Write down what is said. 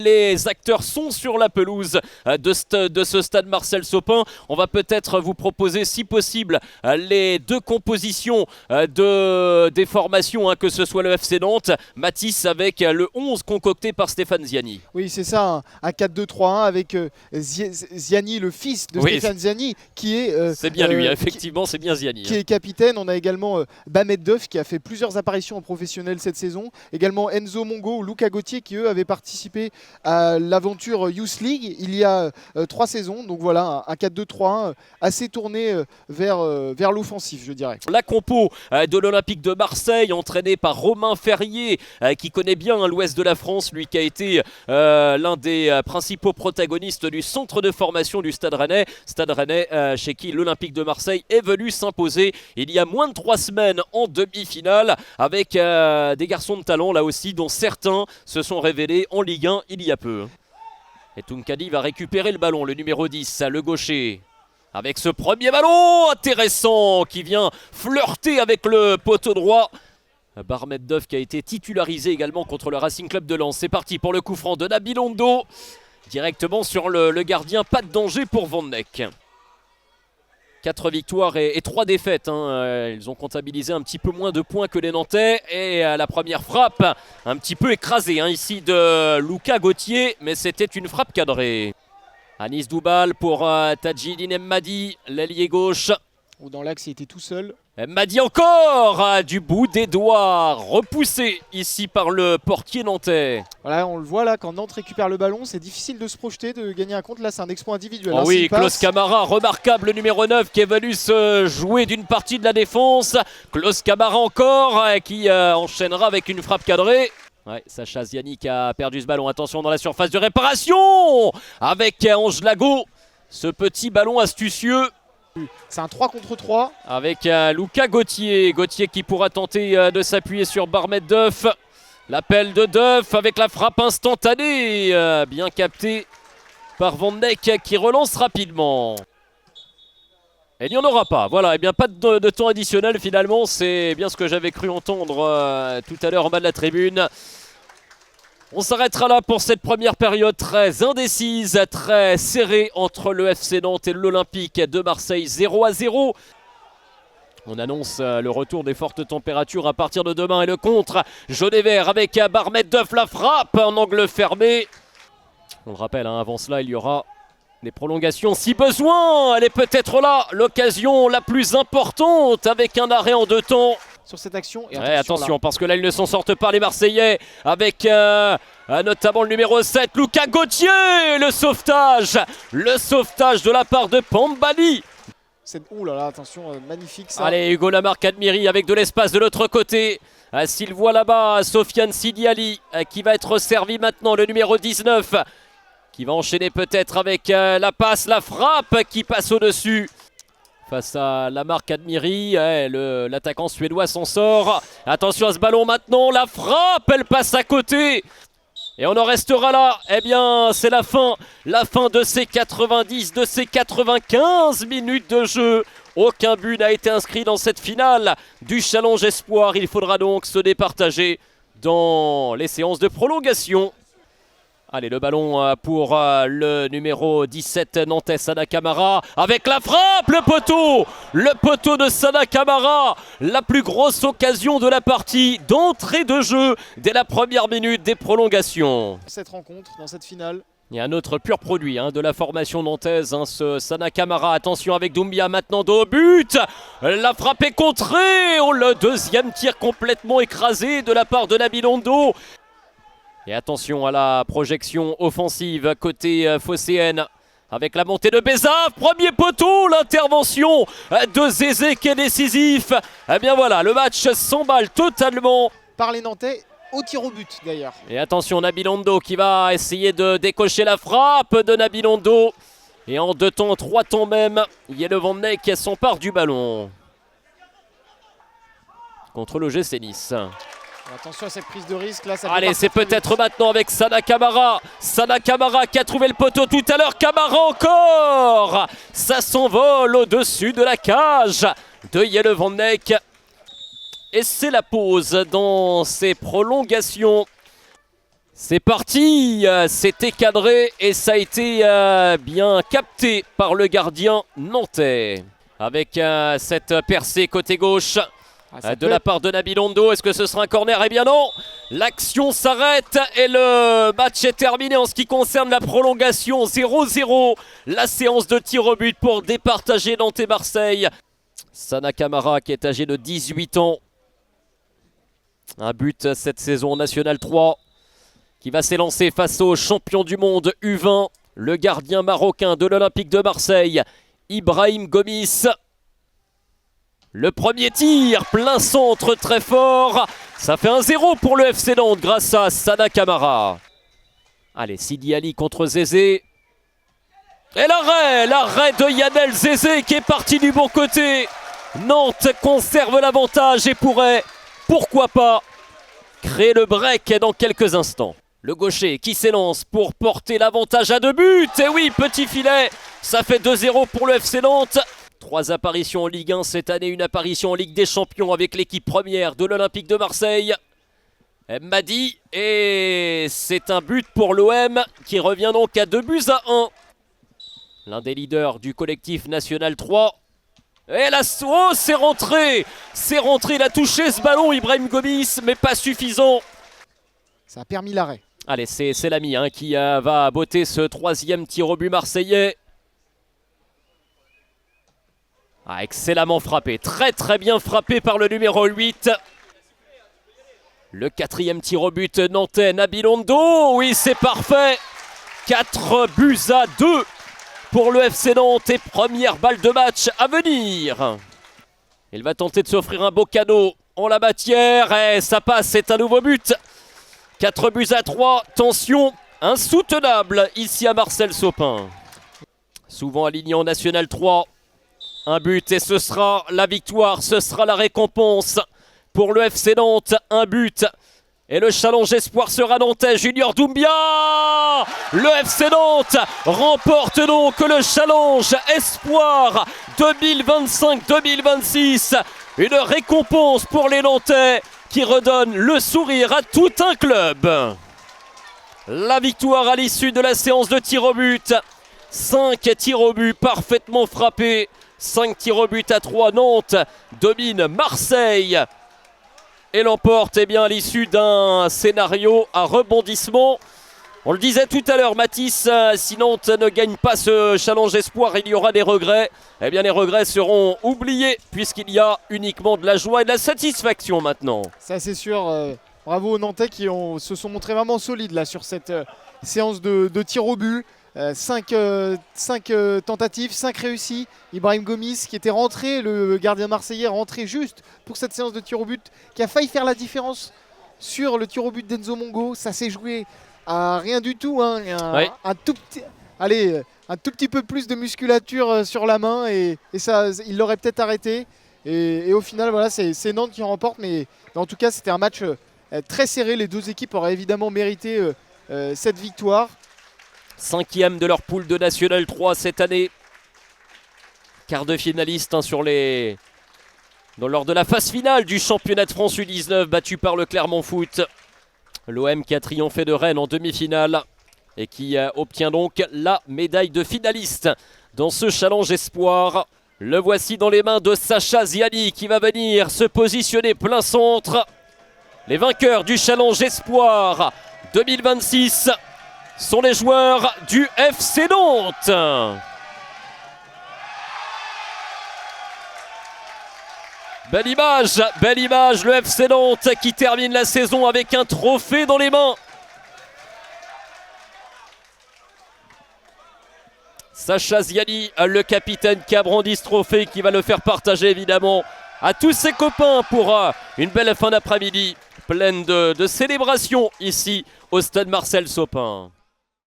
Les acteurs sont sur la pelouse de ce stade Marcel Sopin. On va peut-être vous proposer, si possible, les deux compositions des formations, que ce soit le FC Nantes, Matisse avec le 11 concocté par Stéphane Ziani. Oui, c'est ça, un 4-2-3-1 avec Ziani, le fils de Stéphane Ziani, qui est... c'est bien lui, effectivement, c'est bien Ziani. Qui est capitaine. On a également Bamed Doff qui a fait plusieurs apparitions en professionnel cette saison. Également Enzo Mongo ou Luca Gauthier qui, eux, avaient participé à l'aventure Youth League il y a 3 saisons. Donc voilà, un 4-2-3-1 assez tourné vers l'offensif, je dirais. La compo de l'Olympique de Marseille, entraînée par Romain Ferrier, qui connaît bien l'ouest de la France, lui qui a été l'un des principaux protagonistes du centre de formation du Stade Rennais. Stade Rennais chez qui l'Olympique de Marseille est venu s'imposer il y a moins de 3 semaines en demi-finale, avec des garçons de talent là aussi, dont certains se sont révélés en Ligue 1 il y a peu. Et Tounkadi va récupérer le ballon, le numéro 10, le gaucher. Avec ce premier ballon intéressant qui vient flirter avec le poteau droit. Barmet Duff qui a été titularisé également contre le Racing Club de Lens. C'est parti pour le coup franc de Nabil Ondo. Directement sur le gardien, pas de danger pour Van Neck. 4 victoires et 3 défaites. Ils ont comptabilisé un petit peu moins de points que les Nantais. Et la première frappe, un petit peu écrasée ici de Luca Gauthier. Mais c'était une frappe cadrée. Anis Doubal pour Tadjidine Madi, l'ailier gauche. Ou dans l'axe, il était tout seul. Madi encore, du bout des doigts, repoussé ici par le portier nantais. Voilà, on le voit là, quand Nantes récupère le ballon, c'est difficile de se projeter, de gagner un compte. Là, c'est un exploit individuel. Oh oui, Klaus Camara, remarquable numéro 9 qui est venu se jouer d'une partie de la défense. Klaus Camara encore, qui enchaînera avec une frappe cadrée. Ouais, Sacha Ziani qui a perdu ce ballon. Attention dans la surface de réparation avec Ange Lago. Ce petit ballon astucieux. C'est un 3 contre 3. Avec Luca Gauthier. Gauthier qui pourra tenter de s'appuyer sur Barmet Duff. L'appel de Duff avec la frappe instantanée. Bien capté par Van Neck qui relance rapidement. Et il n'y en aura pas. Voilà, et bien pas de temps additionnel finalement. C'est bien ce que j'avais cru entendre tout à l'heure en bas de la tribune. On s'arrêtera là pour cette première période très indécise, très serrée entre le FC Nantes et l'Olympique de Marseille, 0-0. On annonce le retour des fortes températures à partir de demain et le contre jaune et vert avec Barmet Duff, la frappe en angle fermé. On le rappelle, avant cela, il y aura des prolongations si besoin. Elle est peut-être là, l'occasion la plus importante avec un arrêt en 2 temps. Sur cette action. Et attention parce que là ils ne s'en sortent pas les Marseillais avec notamment le numéro 7, Luca Gauthier, le sauvetage de la part de Pambali. Ouh là là, attention, magnifique ça. Allez, Hugo Lamarck Admiri avec de l'espace de l'autre côté. S'il voit là-bas Sofiane Sidiali qui va être servi maintenant, le numéro 19 qui va enchaîner peut-être avec la passe, la frappe qui passe au-dessus. Face à Lamarck Admiri, l'attaquant suédois s'en sort. Attention à ce ballon maintenant, la frappe, elle passe à côté. Et on en restera là. Eh bien, c'est la fin de ces 90, de ces 95 minutes de jeu. Aucun but n'a été inscrit dans cette finale du Challenge Espoir. Il faudra donc se départager dans les séances de prolongation. Allez, le ballon pour le numéro 17 nantais, Sana Camara, avec la frappe, le poteau de Sana Camara, la plus grosse occasion de la partie d'entrée de jeu dès la première minute des prolongations. Cette rencontre, dans cette finale. Il y a un autre pur produit de la formation nantaise, ce Sana Camara. Attention avec Doumbia maintenant au but. La frappe est contrée. Le deuxième tir complètement écrasé de la part de Nabil Ondo. Et attention à la projection offensive côté phocéenne avec la montée de Bézard, premier poteau, l'intervention de Zézé qui est décisif. Eh bien voilà, le match s'emballe totalement. Par les Nantais au tir au but d'ailleurs. Et attention Nabil Ondo qui va essayer de décocher la frappe de Nabil Ondo. Et en 2 temps, 3 temps même, il y a le Van Neck qui s'empare du ballon. Contre le GC Nice. Attention à cette prise de risque là. Allez, c'est peut-être maintenant avec Sana Camara. Sana Camara qui a trouvé le poteau tout à l'heure. Camara encore. Ça s'envole au-dessus de la cage de Jelle Van Neck. Et c'est la pause dans ces prolongations. C'est parti, c'était cadré et ça a été bien capté par le gardien nantais. Avec cette percée côté gauche de la part de Nabil Ondo. Est-ce que ce sera un corner? Eh bien non, l'action s'arrête et le match est terminé en ce qui concerne la prolongation. 0-0, la séance de tir au but pour départager Nantes et Marseille. Sana Camara qui est âgé de 18 ans. Un but cette saison en National 3. Qui va s'élancer face au champion du monde U20, le gardien marocain de l'Olympique de Marseille, Ibrahim Gomis. Le premier tir, plein centre, très fort. Ça fait 1-0 pour le FC Nantes grâce à Sana Camara. Allez, Sidi Ali contre Zézé. Et l'arrêt de Yanel Zézé qui est parti du bon côté. Nantes conserve l'avantage et pourrait, pourquoi pas, créer le break dans quelques instants. Le gaucher qui s'élance pour porter l'avantage à 2 buts. Et oui, petit filet, ça fait 2-0 pour le FC Nantes. 3 apparitions en Ligue 1 cette année, une apparition en Ligue des Champions avec l'équipe première de l'Olympique de Marseille. Madi, et c'est un but pour l'OM qui revient donc à 2-1. L'un des leaders du collectif National 3. Et là, oh, c'est rentré, il a touché ce ballon, Ibrahim Gomis, mais pas suffisant. Ça a permis l'arrêt. Allez, c'est l'ami qui va botter ce 3e tir au but marseillais. Ah, excellemment frappé, très bien frappé par le numéro 8. Le 4e tir au but nantais, Nabil Ondo. Oui, c'est parfait. 4-2 pour le FC Nantes et première balle de match à venir. Il va tenter de s'offrir un beau cadeau en la matière et ça passe, c'est un nouveau but. 4-3, tension insoutenable ici à Marcel Sopin. Souvent aligné en National 3. Un but et ce sera la victoire, ce sera la récompense pour le FC Nantes. Un but et le challenge espoir sera nantais. Junior Doumbia. Le FC Nantes remporte donc le challenge espoir 2025-2026. Une récompense pour les Nantais qui redonne le sourire à tout un club. La victoire à l'issue de la séance de tir au but. 5 tirs au but parfaitement frappés. 5 tirs au but à 3. Nantes domine Marseille et l'emporte à l'issue d'un scénario à rebondissement. On le disait tout à l'heure, Mathis, si Nantes ne gagne pas ce challenge espoir, il y aura des regrets. Eh bien, les regrets seront oubliés puisqu'il y a uniquement de la joie et de la satisfaction maintenant. Ça, c'est sûr. Bravo aux Nantais qui se sont montrés vraiment solides là, sur cette séance de tir au but. 5 tentatives, 5 réussies. Ibrahim Gomis qui était rentré, le gardien marseillais rentré juste pour cette séance de tir au but, qui a failli faire la différence sur le tir au but d'Enzo Mongo. Ça s'est joué à rien du tout, un tout petit peu plus de musculature sur la main et ça, il l'aurait peut-être arrêté. Et au final, voilà, c'est Nantes qui remporte, mais en tout cas, c'était un match très serré. Les deux équipes auraient évidemment mérité cette victoire. 5e de leur poule de National 3 cette année. Quart de finaliste lors de la phase finale du championnat de France U19 battu par le Clermont Foot. L'OM qui a triomphé de Rennes en demi-finale et qui obtient donc la médaille de finaliste dans ce challenge espoir. Le voici dans les mains de Sacha Ziani qui va venir se positionner plein centre. Les vainqueurs du challenge espoir 2026 sont les joueurs du FC Nantes. Belle image, le FC Nantes qui termine la saison avec un trophée dans les mains. Sacha Ziani, le capitaine qui a brandi ce trophée, qui va le faire partager évidemment à tous ses copains pour une belle fin d'après-midi pleine de célébrations ici au stade Marcel Sopin.